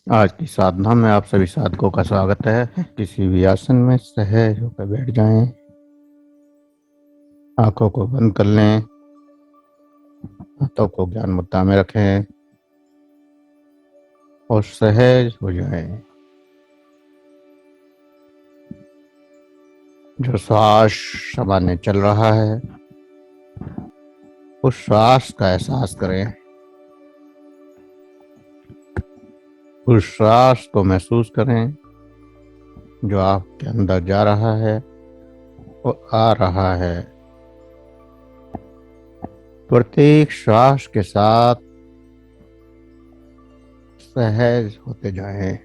आज की साधना में आप सभी साधकों का स्वागत है। किसी भी आसन में सहज होकर बैठ जाएं। आंखों को बंद कर लें। हाथों को ज्ञान मुद्रा में रखें और सहज हो जाएं। जो श्वास सामान्य चल रहा है उस श्वास का एहसास करें। उस श्वास को महसूस करें जो आपके अंदर जा रहा है और आ रहा है। प्रत्येक श्वास के साथ सहज होते जाएं।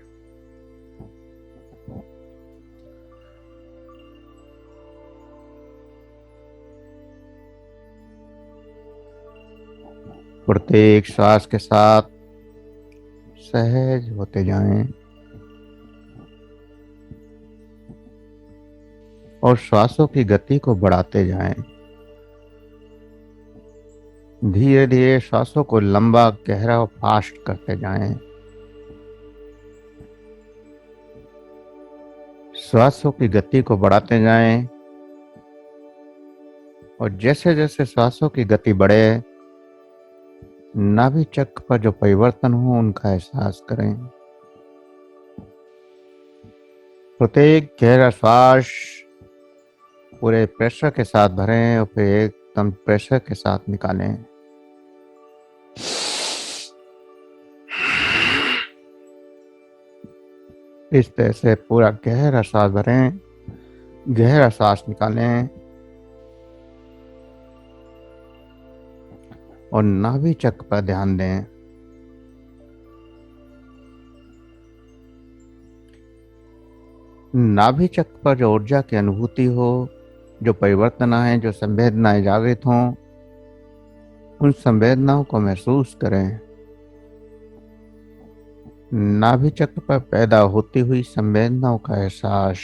प्रत्येक श्वास के साथ सहज होते जाएं और श्वासों की गति को बढ़ाते जाएं। धीरे धीरे श्वासों को लंबा, गहरा और फास्ट करते जाएं। श्वासों की गति को बढ़ाते जाएं और जैसे जैसे श्वासों की गति बढ़े, नाभि चक्र पर जो परिवर्तन हो उनका एहसास करें। प्रत्येक गहरा श्वास पूरे प्रेशर के साथ भरें और फिर एकदम प्रेशर के साथ निकालें। इस तरह से पूरा गहरा सांस भरें, गहरा सांस निकालें और नाभि चक्र पर ध्यान दें। नाभि चक्र पर जो ऊर्जा की अनुभूति हो, जो परिवर्तन आए, जो संवेदनाएं जागृत हों, उन संवेदनाओं को महसूस करें। नाभि चक्र पर पैदा होती हुई संवेदनाओं का एहसास।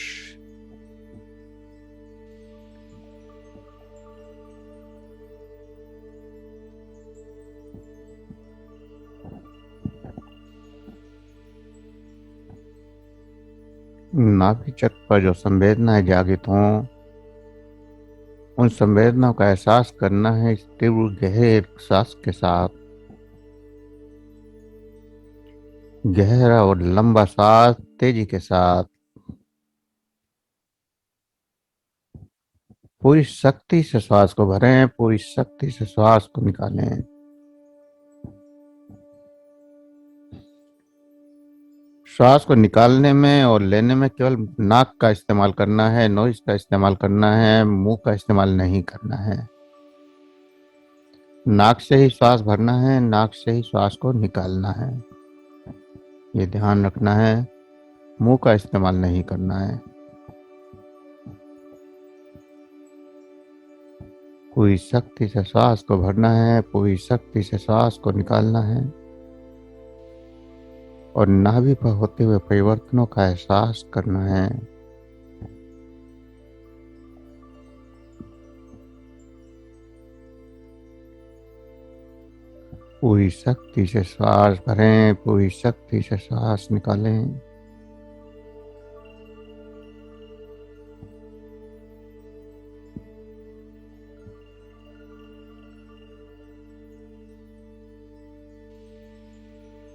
नाभि चक्र पर जो संवेदनाएं जागृत हों, उन संवेदनाओं का एहसास करना है इस तीव्र गहरे सांस के साथ। गहरा और लंबा सांस तेजी के साथ पूरी शक्ति से श्वास को भरें, पूरी शक्ति से श्वास को निकालें। श्वास को निकालने में और लेने में केवल नाक का इस्तेमाल करना है, नोज का इस्तेमाल करना है, मुंह का इस्तेमाल नहीं करना है। नाक से ही श्वास भरना है, नाक से ही श्वास को निकालना है। ये ध्यान रखना है, मुंह का इस्तेमाल नहीं करना है। पूरी शक्ति से श्वास को भरना है, पूरी शक्ति से श्वास को निकालना है और नाभि पर होते हुए परिवर्तनों का एहसास करना है। पूरी शक्ति से श्वास भरें, पूरी शक्ति से श्वास निकालें।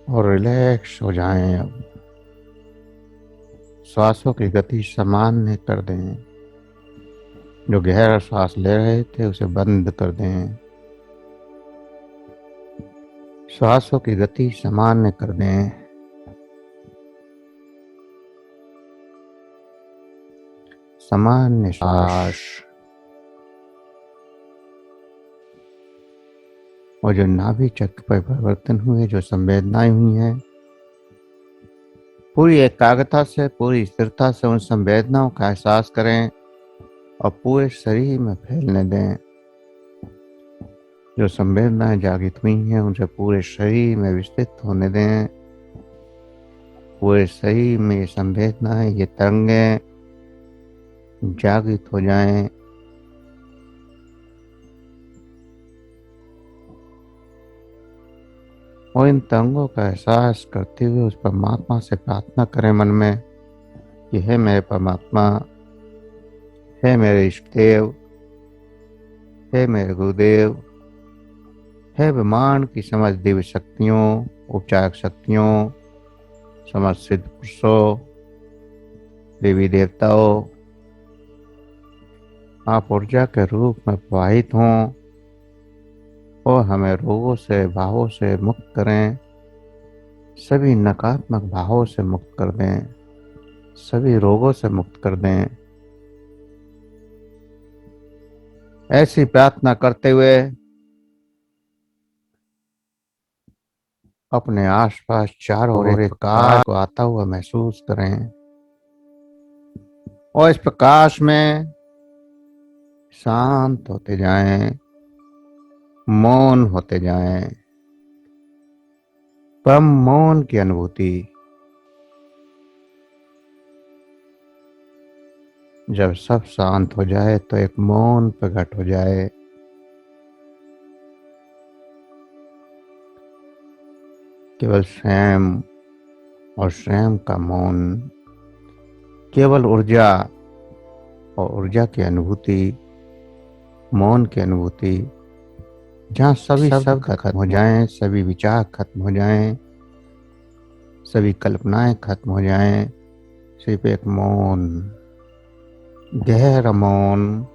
और रिलैक्स हो जाएं। अब श्वासों की गति सामान्य कर दें। जो गहरा श्वास ले रहे थे उसे बंद कर दें। श्वासों की गति सामान्य कर दें। सामान्य श्वास। और जो नाभि चक्र पर परिवर्तन हुए, जो संवेदनाएं हुई हैं, पूरी एकाग्रता से, पूरी स्थिरता से उन संवेदनाओं का एहसास करें और पूरे शरीर में फैलने दें। जो संवेदनाएं जागृत हुई हैं उनसे पूरे शरीर में विस्तृत होने दें। पूरे शरीर में ये संवेदनाएं, ये तरंगें जागृत हो जाएं। और इन तरंगों का एहसास करते हुए उस परमात्मा से प्रार्थना करें मन में कि हे मेरे परमात्मा, हे मेरे इष्ट देव, हे मेरे गुरुदेव, हे ब्रह्मांड की समझ दिव्य शक्तियों, उपचारक शक्तियों, समझ सिद्ध पुरुषों, देवी देवताओं, आप ऊर्जा के रूप में प्रवाहित हों और हमें रोगों से, भावों से मुक्त करें, सभी नकारात्मक भावों से मुक्त कर दें, सभी रोगों से मुक्त कर दें। ऐसी प्रार्थना करते हुए अपने आसपास चारों ओर एक प्रकाश को आता हुआ महसूस करें और इस प्रकाश में शांत होते जाएं, मौन होते जाएं। परम मौन की अनुभूति। जब सब शांत हो जाए तो एक मौन प्रकट हो जाए। केवल स्वयं और स्वयं का मौन, केवल ऊर्जा और ऊर्जा की अनुभूति, मौन की अनुभूति, जहाँ सभी शब्द खत्म हो जाएं, सभी विचार खत्म हो जाएं, सभी कल्पनाएं खत्म हो जाएं, सिर्फ एक मौन, गहरा मौन,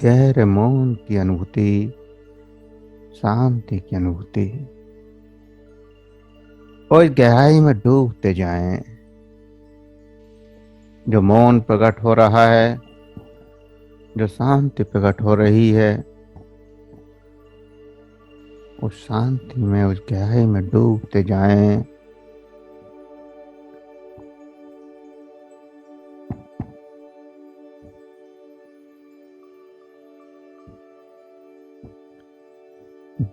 गहरे मौन की अनुभूति, शांति की अनुभूति। और इस गहराई में डूबते जाएं। जो मौन प्रकट हो रहा है, जो शांति प्रकट हो रही है, उस शांति में, उस गहराई में डूबते जाएं।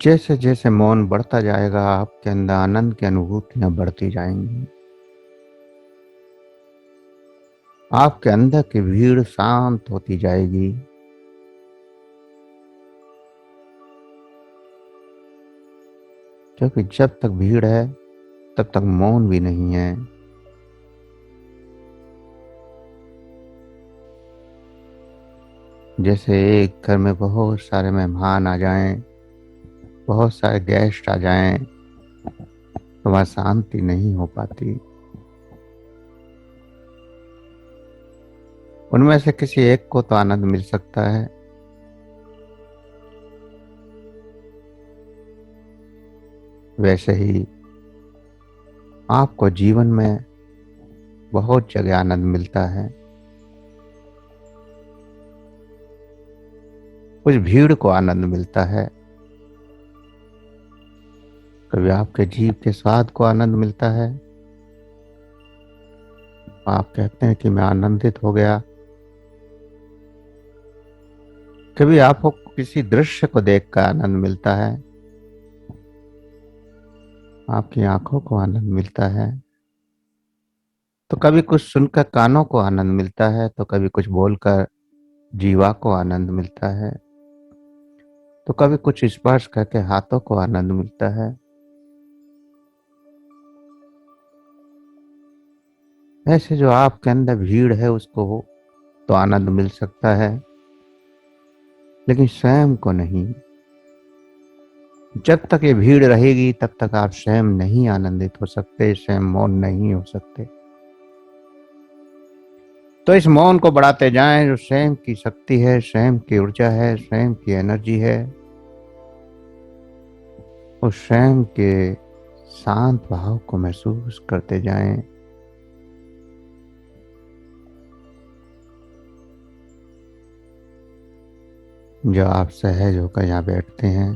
जैसे जैसे मौन बढ़ता जाएगा, आपके अंदर आनंद की अनुभूतियां बढ़ती जाएंगी। आपके अंदर की भीड़ शांत होती जाएगी। क्योंकि जब तक भीड़ है तब तक मौन भी नहीं है। जैसे एक घर में बहुत सारे मेहमान आ जाएं, बहुत सारे गेस्ट आ जाएं, तो वहां शांति नहीं हो पाती। उनमें से किसी एक को तो आनंद मिल सकता है, वैसे ही आपको जीवन में बहुत जगह आनंद मिलता है। उस भीड़ को आनंद मिलता है। कभी आपके जीव के स्वाद को आनंद मिलता है, आप कहते हैं कि मैं आनंदित हो गया। कभी आपको किसी दृश्य को देखकर आनंद मिलता है, आपकी आंखों को आनंद मिलता है। तो कभी कुछ सुनकर कानों को आनंद मिलता है, तो कभी कुछ बोलकर जीवा को आनंद मिलता है, तो कभी कुछ स्पर्श करके हाथों को आनंद मिलता है। ऐसे जो आपके अंदर भीड़ है उसको तो आनंद मिल सकता है, लेकिन स्वयं को नहीं। जब तक ये भीड़ रहेगी तब तक आप स्वयं नहीं आनंदित हो सकते, स्वयं मौन नहीं हो सकते। तो इस मौन को बढ़ाते जाएं। जो स्वयं की शक्ति है, स्वयं की ऊर्जा है, स्वयं की एनर्जी है, उस स्वयं के शांत भाव को महसूस करते जाएं। जो आप सहज होकर यहाँ बैठते हैं,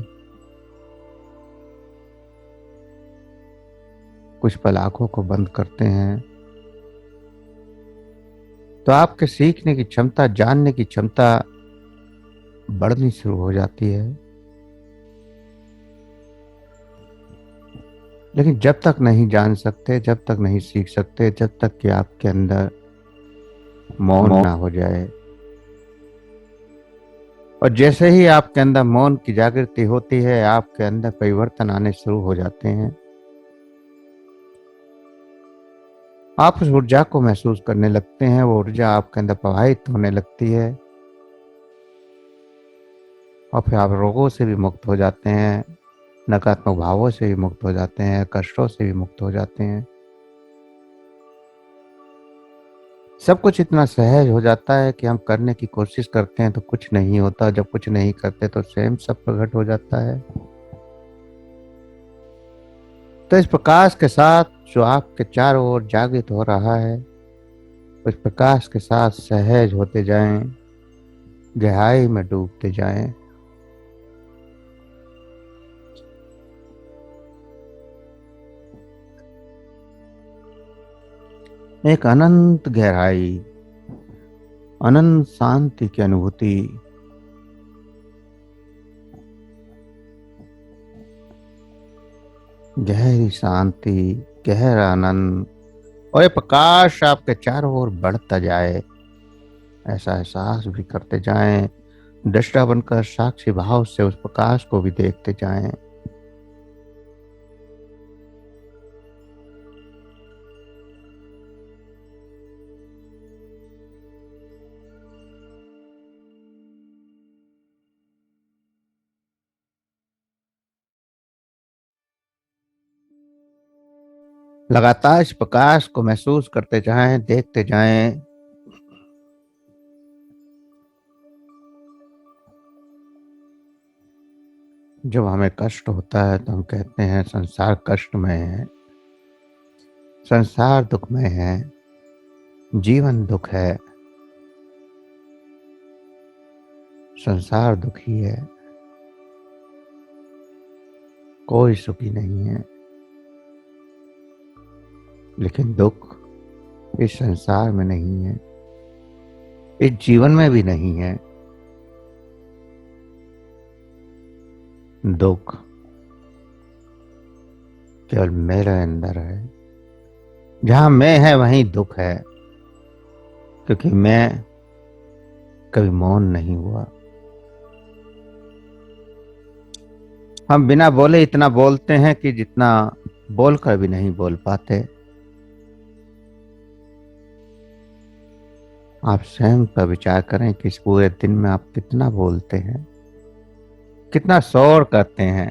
कुछ पल आंखों को बंद करते हैं, तो आपके सीखने की क्षमता, जानने की क्षमता बढ़नी शुरू हो जाती है। लेकिन जब तक नहीं जान सकते, जब तक नहीं सीख सकते, जब तक कि आपके अंदर मौन ना हो जाए और जैसे ही आपके अंदर मौन की जागृति होती है, आपके अंदर परिवर्तन आने शुरू हो जाते हैं। आप उस ऊर्जा को महसूस करने लगते हैं, वो ऊर्जा आपके अंदर प्रवाहित होने लगती है और फिर आप रोगों से भी मुक्त हो जाते हैं, नकारात्मक भावों से भी मुक्त हो जाते हैं, कष्टों से भी मुक्त हो जाते हैं। सब कुछ इतना सहज हो जाता है कि हम करने की कोशिश करते हैं तो कुछ नहीं होता, जब कुछ नहीं करते तो स्वयं सब प्रकट हो जाता है। तो इस प्रकाश के साथ जो आपके चारों ओर जागृत हो रहा है, उस प्रकाश के साथ सहज होते जाएं, गहराई में डूबते जाएं। एक अनंत गहराई, अनंत शांति की अनुभूति, गहरी शांति, गहरा आनंद, और ये प्रकाश आपके चारों ओर बढ़ता जाए, ऐसा एहसास भी करते जाएं। दृष्टा बनकर साक्षी भाव से उस प्रकाश को भी देखते जाएं। लगातार इस प्रकाश को महसूस करते जाएं, देखते जाएं। जब हमें कष्ट होता है तो हम कहते हैं संसार कष्टमय है, संसार दुखमय है, जीवन दुख है, संसार दुखी है, कोई सुखी नहीं है। लेकिन दुख इस संसार में नहीं है, इस जीवन में भी नहीं है। दुख केवल मेरे अंदर है। जहां मैं है वहीं दुख है, क्योंकि मैं कभी मौन नहीं हुआ। हम बिना बोले इतना बोलते हैं कि जितना बोलकर भी नहीं बोल पाते। आप स्वयं पर विचार करें कि इस पूरे दिन में आप कितना बोलते हैं, कितना शोर करते हैं,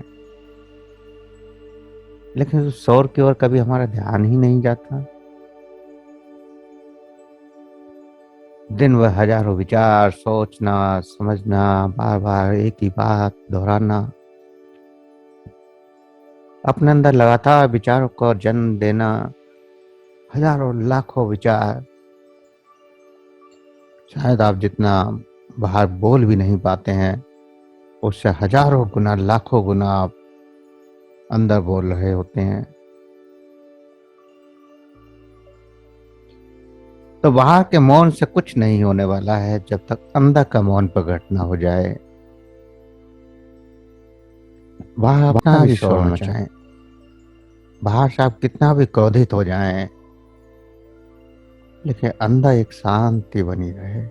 लेकिन उस शोर की ओर कभी हमारा ध्यान ही नहीं जाता। दिन भर हजारों विचार, सोचना, समझना, बार बार एक ही बात दोहराना, अपने अंदर लगातार विचारों को जन्म देना, हजारों लाखों विचार। शायद आप जितना बाहर बोल भी नहीं पाते हैं, उससे हजारों गुना, लाखों गुना आप अंदर बोल रहे होते हैं। तो बाहर के मौन से कुछ नहीं होने वाला है जब तक अंदर का मौन प्रकट ना हो जाए। बाहर अपना भी शोर मचाएं, बाहर से आप कितना भी क्रोधित हो जाएं, लेकिन अंदर एक शांति बनी रहे।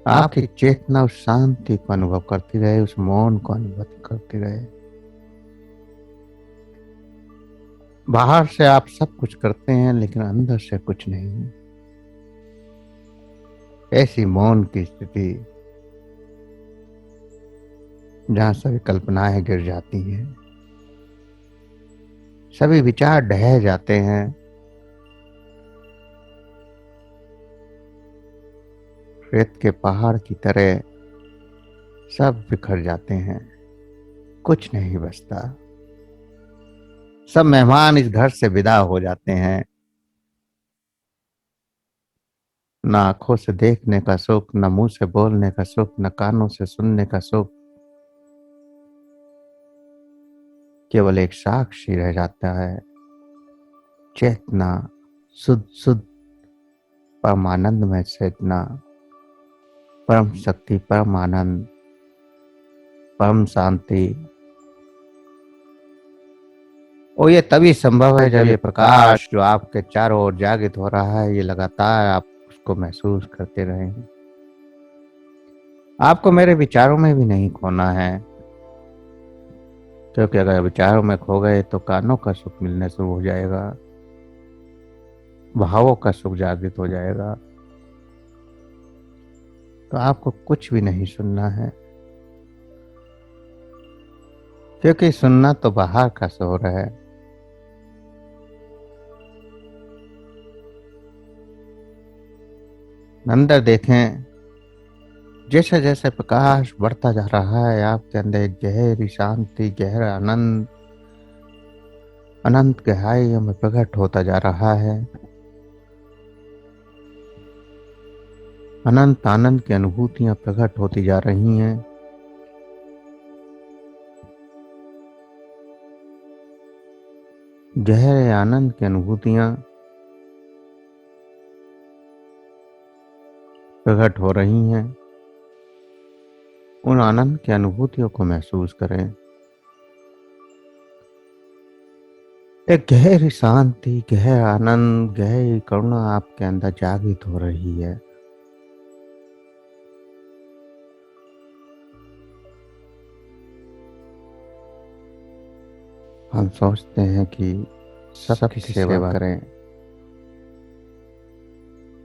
आपकी चेतना उस शांति को अनुभव करती रहे, उस मौन को अनुभव करती रहे। बाहर से आप सब कुछ करते हैं लेकिन अंदर से कुछ नहीं। ऐसी मौन की स्थिति जहां सभी कल्पनाएं गिर जाती हैं, सभी विचार ढह जाते हैं, रेत के पहाड़ की तरह सब बिखर जाते हैं, कुछ नहीं बचता। सब मेहमान इस घर से विदा हो जाते हैं। न आंखों से देखने का सुख, न मुंह से बोलने का सुख, न कानों से सुनने का सुख। केवल एक साक्षी रह जाता है, चेतना, शुद्ध शुद्ध परमानंद में चेतना, परम शक्ति, परम आनंद, परम शांति। और ये तभी संभव है जब ये प्रकाश जो आपके चारों ओर जागृत हो रहा है, ये लगातार आप उसको महसूस करते रहें। आपको मेरे विचारों में भी नहीं खोना है, क्योंकि अगर विचारों में खो गए तो कानों का सुख मिलने शुरू हो जाएगा, भावों का सुख जागृत हो जाएगा। तो आपको कुछ भी नहीं सुनना है, क्योंकि सुनना तो बाहर का शोर है। अंदर देखें, जैसे जैसे प्रकाश बढ़ता जा रहा है आपके अंदर एक गहरी शांति, गहरा आनंद अनंत गहराइयों में प्रकट होता जा रहा है। अनंत आनंद की अनुभूतियां प्रकट होती जा रही हैं। गहरे आनंद की अनुभूतियां प्रकट हो रही हैं। उन आनंद की अनुभूतियों को महसूस करें। एक गहरी शांति, गहरा आनंद, गहरी करुणा आपके अंदर जागृत हो रही है। हम सोचते हैं कि सबकी सेवा करें,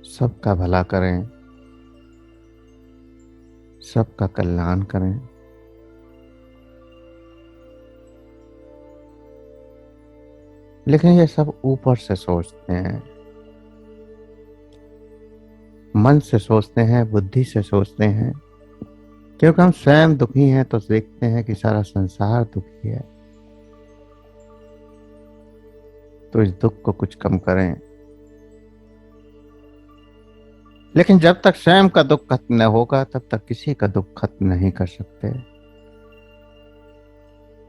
सबका भला करें, सबका कल्याण करें। लेकिन ये सब ऊपर से सोचते हैं, मन से सोचते हैं, बुद्धि से सोचते हैं। क्योंकि हम स्वयं दुखी हैं तो देखते हैं कि सारा संसार दुखी है, तो इस दुख को कुछ कम करें। लेकिन जब तक स्वयं का दुख खत्म न होगा तब तक किसी का दुख खत्म नहीं कर सकते।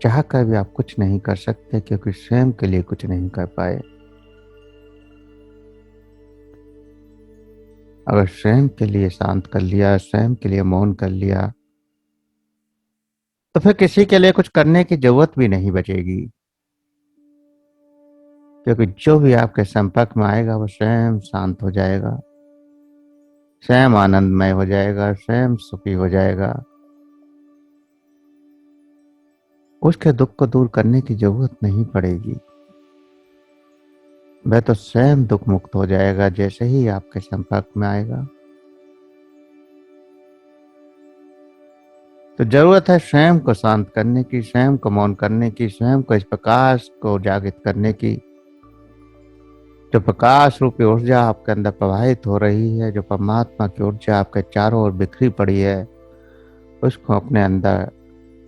चाह कर भी आप कुछ नहीं कर सकते, क्योंकि स्वयं के लिए कुछ नहीं कर पाए। अगर स्वयं के लिए शांत कर लिया, स्वयं के लिए मौन कर लिया, तो फिर किसी के लिए कुछ करने की जरूरत भी नहीं बचेगी। क्योंकि जो भी आपके संपर्क में आएगा वो स्वयं शांत हो जाएगा, स्वयं आनंदमय हो जाएगा, स्वयं सुखी हो जाएगा। उसके दुख को दूर करने की जरूरत नहीं पड़ेगी। वह तो स्वयं दुख मुक्त हो जाएगा जैसे ही आपके संपर्क में आएगा। तो जरूरत है स्वयं को शांत करने की, स्वयं को मौन करने की, स्वयं को इस प्रकाश को जागृत करने की। जो प्रकाश रूपी ऊर्जा आपके अंदर प्रवाहित हो रही है, जो परमात्मा की ऊर्जा आपके चारों ओर बिखरी पड़ी है, उसको अपने अंदर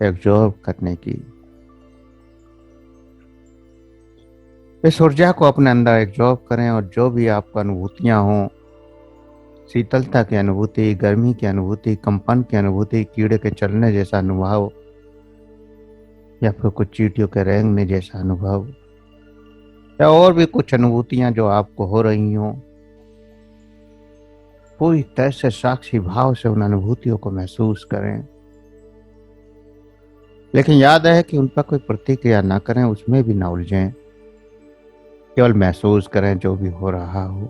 एब्जॉर्ब करने की। इस ऊर्जा को अपने अंदर एब्जॉर्ब करें और जो भी आपको अनुभूतियां हों, शीतलता की अनुभूति, गर्मी की अनुभूति, कंपन की अनुभूति, कीड़े के चलने जैसा अनुभव, या फिर कुछ चींटियों के रेंगने जैसा अनुभव, या और भी कुछ अनुभूतियां जो आपको हो रही हों, पूरी तरह से साक्षी भाव से उन अनुभूतियों को महसूस करें। लेकिन याद है कि उन पर कोई प्रतिक्रिया ना करें, उसमें भी ना उलझें। केवल महसूस करें जो भी हो रहा हो।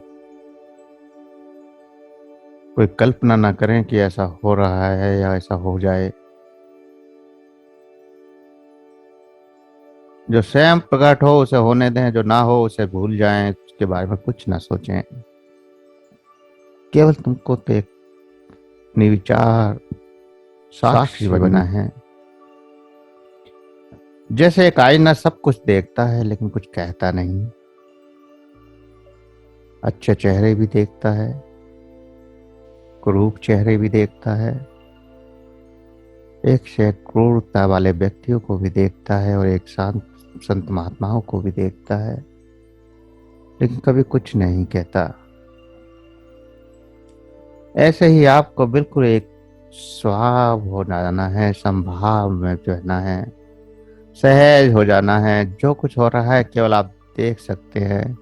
कोई कल्पना ना करें कि ऐसा हो रहा है या ऐसा हो जाए। जो स्वयं प्रकट हो उसे होने दें, जो ना हो उसे भूल जाएं, उसके बारे में कुछ ना सोचें। केवल तुमको तो एक निर्विचार साक्षी बनना है। जैसे एक आईना सब कुछ देखता है लेकिन कुछ कहता नहीं। अच्छे चेहरे भी देखता है, क्रूर चेहरे भी देखता है, एक से एक क्रूरता वाले व्यक्तियों को भी देखता है और एक शांत संत महात्माओं को भी देखता है, लेकिन कभी कुछ नहीं कहता। ऐसे ही आपको बिल्कुल एक स्वभाव हो जाना है, संभाव में रहना है, सहज हो जाना है। जो कुछ हो रहा है केवल आप देख सकते हैं।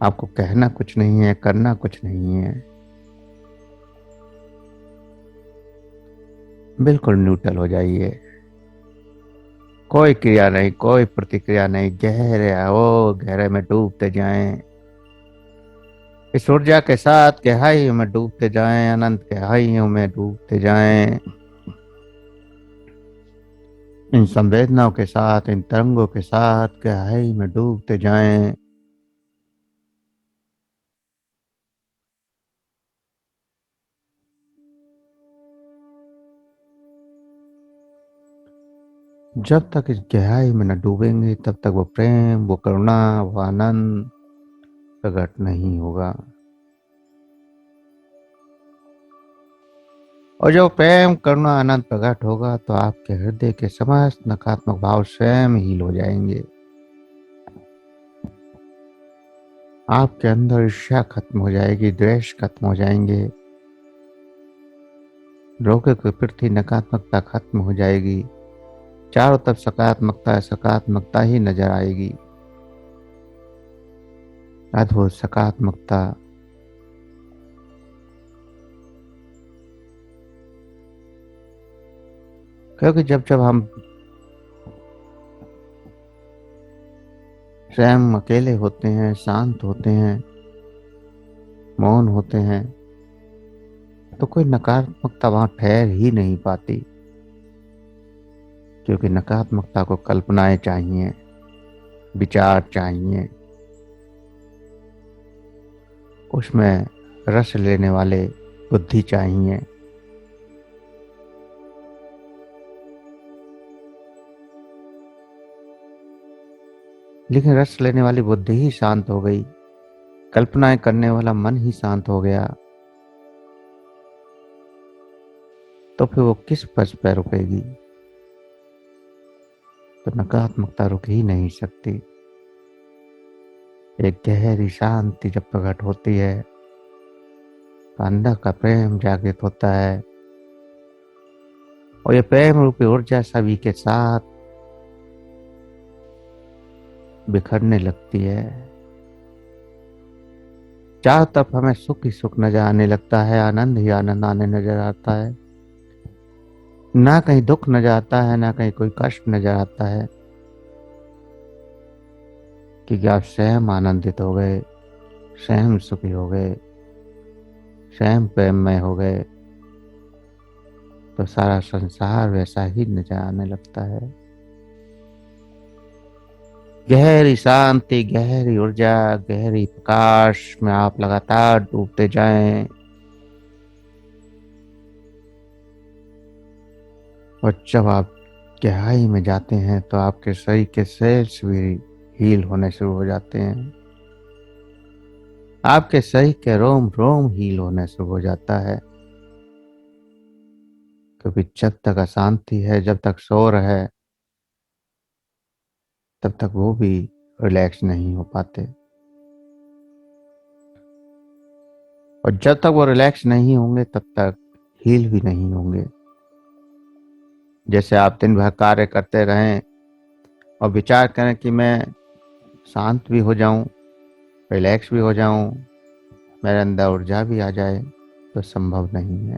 आपको कहना कुछ नहीं है, करना कुछ नहीं है। बिल्कुल न्यूट्रल हो जाइए। कोई क्रिया नहीं, कोई प्रतिक्रिया नहीं। गहरे आओ, गहरे में डूबते जाएं। इस ऊर्जा के साथ गहराइयों में डूबते जाएं, अनंत गहराइयों में डूबते जाएं। इन संवेदनाओं के साथ, इन तरंगों के साथ गहराई में डूबते जाएं। जब तक इस गहराई में न डूबेंगे तब तक वो प्रेम, वो करुणा, वो आनंद प्रकट नहीं होगा। और जब प्रेम, करुणा, आनंद प्रकट होगा तो आपके हृदय के समस्त नकारात्मक भाव स्वयं हील हो जाएंगे। आपके अंदर ईर्ष्या खत्म हो जाएगी, द्वेष खत्म हो जाएंगे, लोगों के प्रति नकारात्मकता खत्म हो जाएगी। चारों तरफ सकारात्मकता, सकारात्मकता ही नजर आएगी। अद्भुत सकारात्मकता। क्योंकि जब जब हम स्वयं अकेले होते हैं, शांत होते हैं, मौन होते हैं, तो कोई नकारात्मकता वहां ठहर ही नहीं पाती। क्योंकि नकारात्मकता को कल्पनाएं चाहिए, विचार चाहिए, उसमें रस लेने वाले बुद्धि चाहिए। लेकिन रस लेने वाली बुद्धि ही शांत हो गई, कल्पनाएं करने वाला मन ही शांत हो गया, तो फिर वो किस पथ पर रुकेगी? तो नकारात्मकता रुक ही नहीं सकती। एक गहरी शांति जब प्रकट होती है तो अंदर का प्रेम जागृत होता है, और ये प्रेम रूपी ऊर्जा सभी के साथ बिखरने लगती है। चारों तरफ हमें सुख ही सुख नजर आने लगता है, आनंद ही आनंद आने नजर आता है। ना कहीं दुख नजर आता है, ना कहीं कोई कष्ट नजर आता है, क्योंकि आप स्वयं आनंदित हो गए, स्वयं सुखी हो गए, स्वयं प्रेममय हो गए, तो सारा संसार वैसा ही नजर आने लगता है। गहरी शांति, गहरी ऊर्जा, गहरी प्रकाश में आप लगातार डूबते जाएं। और जब आप गहराई में जाते हैं तो आपके शरीर के सेल्स भी हील होने शुरू हो जाते हैं। आपके शरीर के रोम रोम हील होने शुरू हो जाता है। क्योंकि जब तक अशांति है, जब तक शोर है, तब तक वो भी रिलैक्स नहीं हो पाते। और जब तक वो रिलैक्स नहीं होंगे तब तक हील भी नहीं होंगे। जैसे आप दिन भर कार्य करते रहें और विचार करें कि मैं शांत भी हो जाऊं, रिलैक्स भी हो जाऊं, मेरे अंदर ऊर्जा भी आ जाए, तो संभव नहीं है।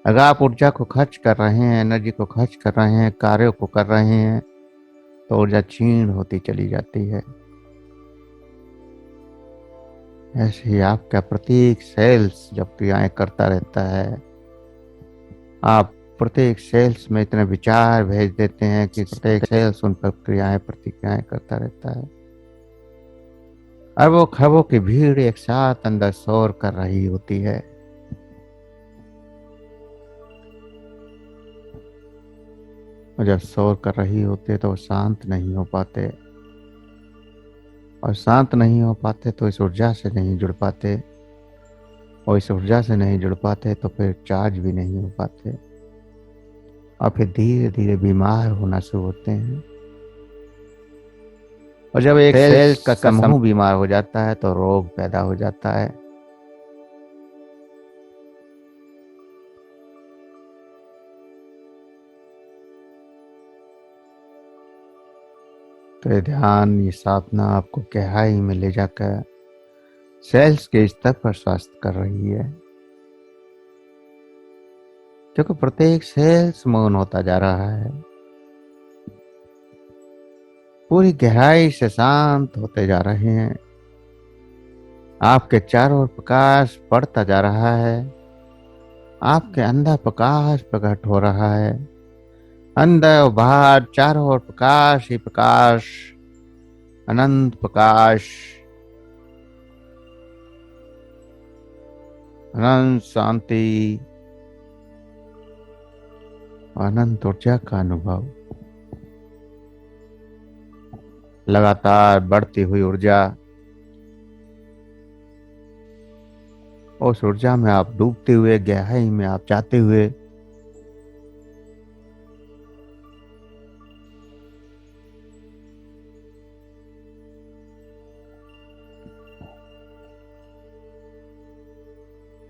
अगर आप ऊर्जा को खर्च कर रहे हैं, एनर्जी को खर्च कर रहे हैं, कार्यों को कर रहे हैं, तो ऊर्जा क्षीण होती चली जाती है। ऐसे ही आपका प्रत्येक सेल्स जब क्रियाएं करता रहता है, आप प्रत्येक सेल्स में इतने विचार भेज देते हैं कि प्रत्येक सेल्स उन पर क्रियाएं प्रतिक्रियाएं करता रहता है। अरबों खरबों की भीड़ एक साथ अंदर शोर कर रही होती है। और जब शोर कर रही होती है तो वो शांत नहीं हो पाते, और शांत नहीं हो पाते तो इस ऊर्जा से नहीं जुड़ पाते, और इस ऊर्जा से नहीं जुड़ पाते तो फिर चार्ज भी नहीं हो पाते, और फिर धीरे धीरे बीमार होना शुरू होते हैं। और जब एक सेल्स का समूह बीमार हो जाता है तो रोग पैदा हो जाता है। तो ये ध्यान, ये साधना आपको गहराई में ले जाकर सेल्स के स्तर पर स्वास्थ्य कर रही है। क्योंकि प्रत्येक सेल्स मौन होता जा रहा है, पूरी गहराई से शांत होते जा रहे हैं। आपके चारों ओर प्रकाश बढ़ता जा रहा है। आपके अंदर प्रकाश प्रकट हो रहा है। अंदर और बाहर चारों ओर प्रकाश ही प्रकाश, अनंत प्रकाश, अनंत शांति, अनंत ऊर्जा का अनुभव। लगातार बढ़ती हुई ऊर्जा, उस ऊर्जा में आप डूबते हुए, गहराई में आप जाते हुए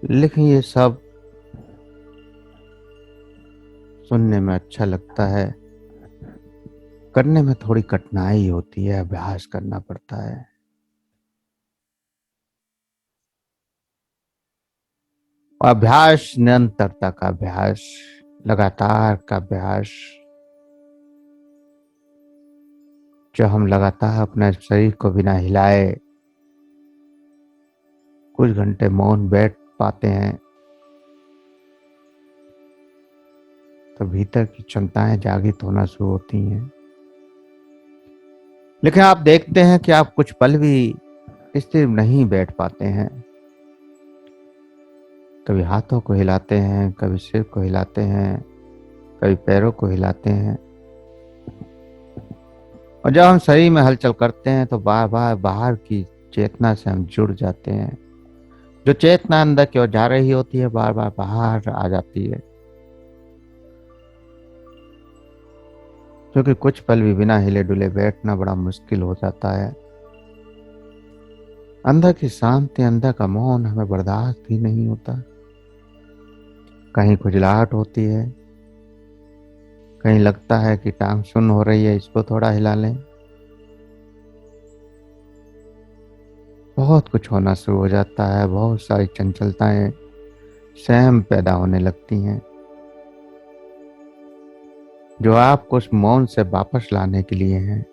लेकिन ये सब सुनने में अच्छा लगता है, करने में थोड़ी कठिनाई होती है, अभ्यास करना पड़ता है। अभ्यास, निरंतरता का अभ्यास, लगातार का अभ्यास। जो हम लगातार अपने शरीर को बिना हिलाए कुछ घंटे मौन बैठ पाते हैं, तो भीतर की क्षमताएं जागृत होना शुरू होती हैं। लेकिन आप देखते हैं कि आप कुछ पल भी स्थिर नहीं बैठ पाते हैं। कभी हाथों को हिलाते हैं, कभी सिर को हिलाते हैं, कभी पैरों को हिलाते हैं। और जब हम शरीर में हलचल करते हैं तो बार बार बाहर की चेतना से हम जुड़ जाते हैं। जो चेतना अंदर की ओर जा रही होती है बार बार बाहर आ जाती है, क्योंकि कुछ पल भी बिना हिले डुले बैठना बड़ा मुश्किल हो जाता है। अंदर की शांति, अंदर का मौन हमें बर्दाश्त ही नहीं होता। कहीं खुजलाहट होती है, कहीं लगता है कि टांग सुन्न हो रही है, इसको थोड़ा हिला लें। बहुत कुछ होना शुरू हो जाता है, बहुत सारी चंचलताएं, सहम पैदा होने लगती हैं, जो आपको उस मौन से वापस लाने के लिए हैं।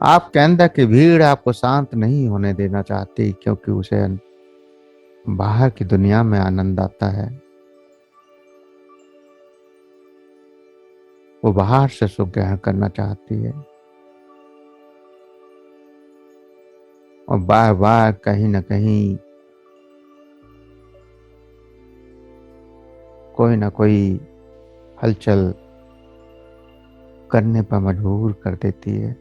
आपके अंदर की भीड़ आपको शांत नहीं होने देना चाहती, क्योंकि उसे बाहर की दुनिया में आनंद आता है। वो बाहर से सुख ग्रहण करना चाहती है, और बार बार कहीं ना कहीं कोई ना कोई हलचल करने पर मजबूर कर देती है।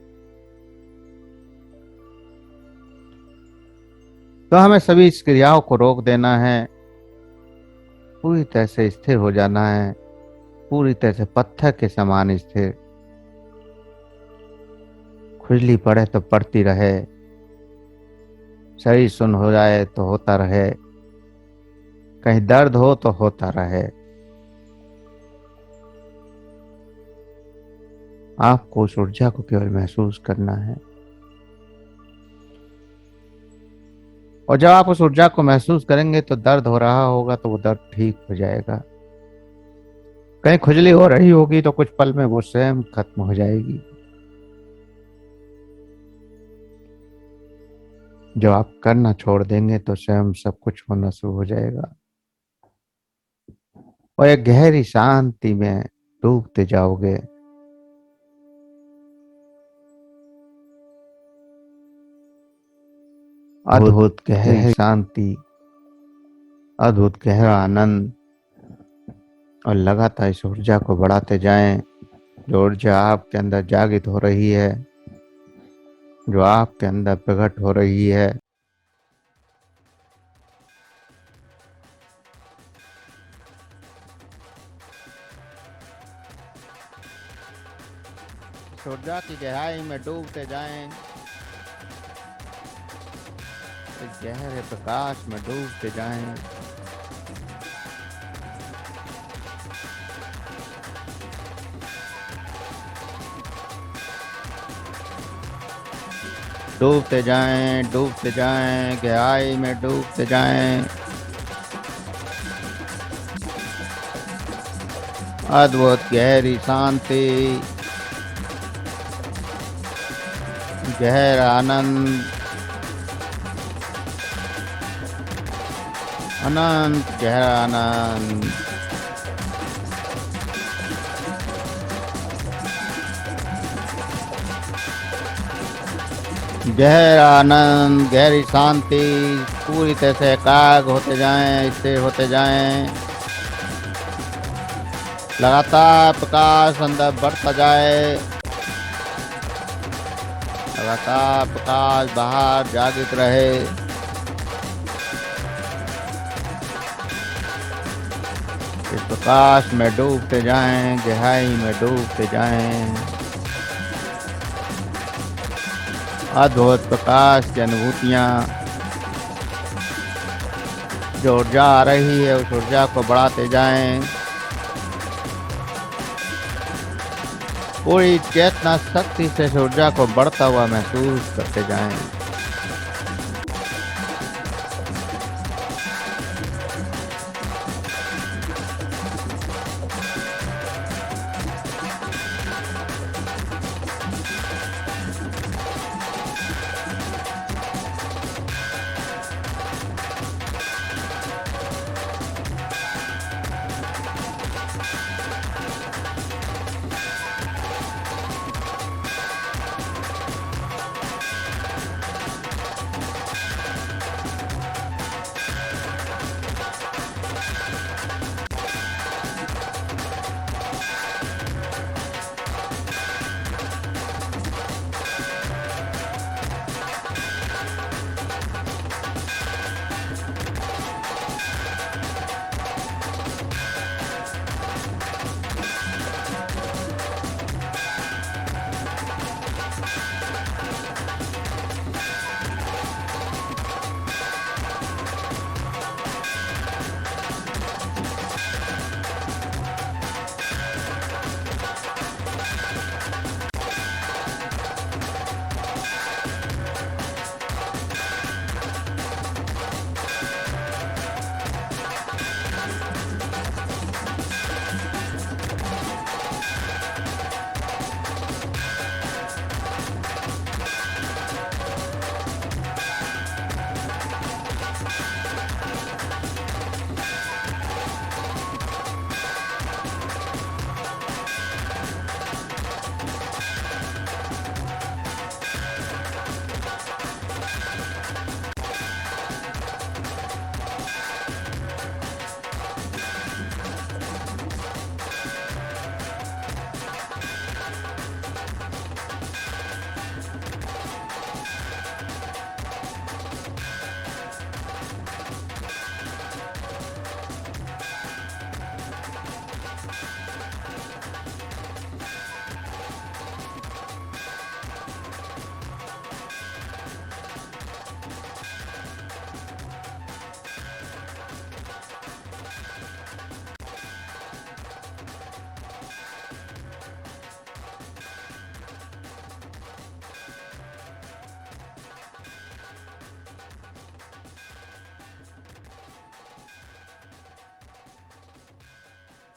तो हमें सभी इस क्रियाओं को रोक देना है, पूरी तरह से स्थिर हो जाना है, पूरी तरह से पत्थर के समान स्थिर। खुजली पड़े तो पड़ती रहे, शरीर सुन्न हो जाए तो होता रहे, कहीं दर्द हो तो होता रहे। आपको उस ऊर्जा को केवल महसूस करना है, और जब आप उस ऊर्जा को महसूस करेंगे तो दर्द हो रहा होगा तो वो दर्द ठीक हो जाएगा। कहीं खुजली हो रही होगी तो कुछ पल में वो स्वयं खत्म हो जाएगी। जब आप करना छोड़ देंगे तो स्वयं सब कुछ होना शुरू हो जाएगा, और एक गहरी शांति में डूबते जाओगे। अद्भुत गहरी शांति, अद्भुत गहरा आनंद, और लगातार इस ऊर्जा को बढ़ाते जाएं। जो ऊर्जा आपके अंदर जागृत हो रही है, जो आपके अंदर प्रकट हो रही है, इस ऊर्जा की गहराई में डूबते जाएं, इस गहरे प्रकाश में डूबते जाएं। डूबते जाएं, डूबते जाएं, गहराई में डूबते जाएं। अद्भुत गहरी शांति, गहरा आनंद, अनंत गहरा आनंद, गहरा आनंद, गहरी शांति, पूरी तरह से एकाग्र होते जाएं, स्थिर होते जाएं। लगातार प्रकाश अंदर बढ़ता जाए, लगातार प्रकाश बाहर जागृत रहे। इस प्रकाश में डूबते जाएं, गहराई में डूबते जाएं। अद्भुत प्रकाश की अनुभूतियां, जो ऊर्जा आ रही है उस ऊर्जा को बढ़ाते जाएं। पूरी चेतना शक्ति से इस ऊर्जा को बढ़ता हुआ महसूस करते जाएं।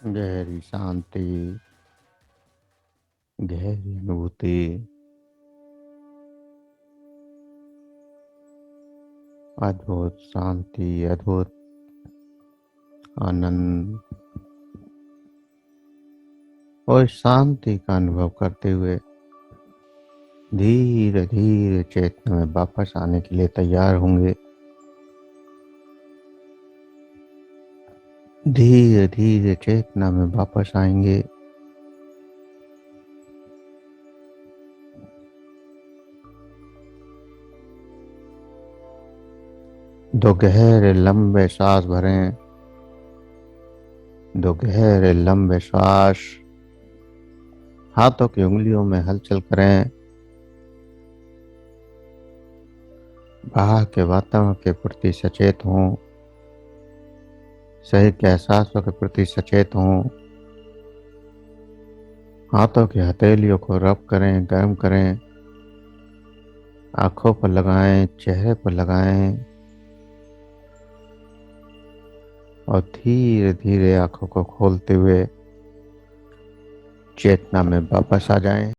गहरी शांति, गहरी अनुभूति, अद्भुत शांति, अद्भुत आनंद और शांति का अनुभव करते हुए धीरे धीरे चेतना में वापस आने के लिए तैयार होंगे। धीरे धीरे चेतना में वापस आएंगे। दो गहरे लंबे सांस भरें, दो गहरे लंबे श्वास। हाथों की उंगलियों में हलचल करें। बाहर के वातावरण के प्रति सचेत हों, शरीर के एहसासों के प्रति सचेत हों। हाथों की हथेलियों को रब करें, गर्म करें। आंखों पर लगाएं, चेहरे पर लगाएं और धीरे धीरे आंखों को खोलते हुए चेतना में वापस आ जाएं।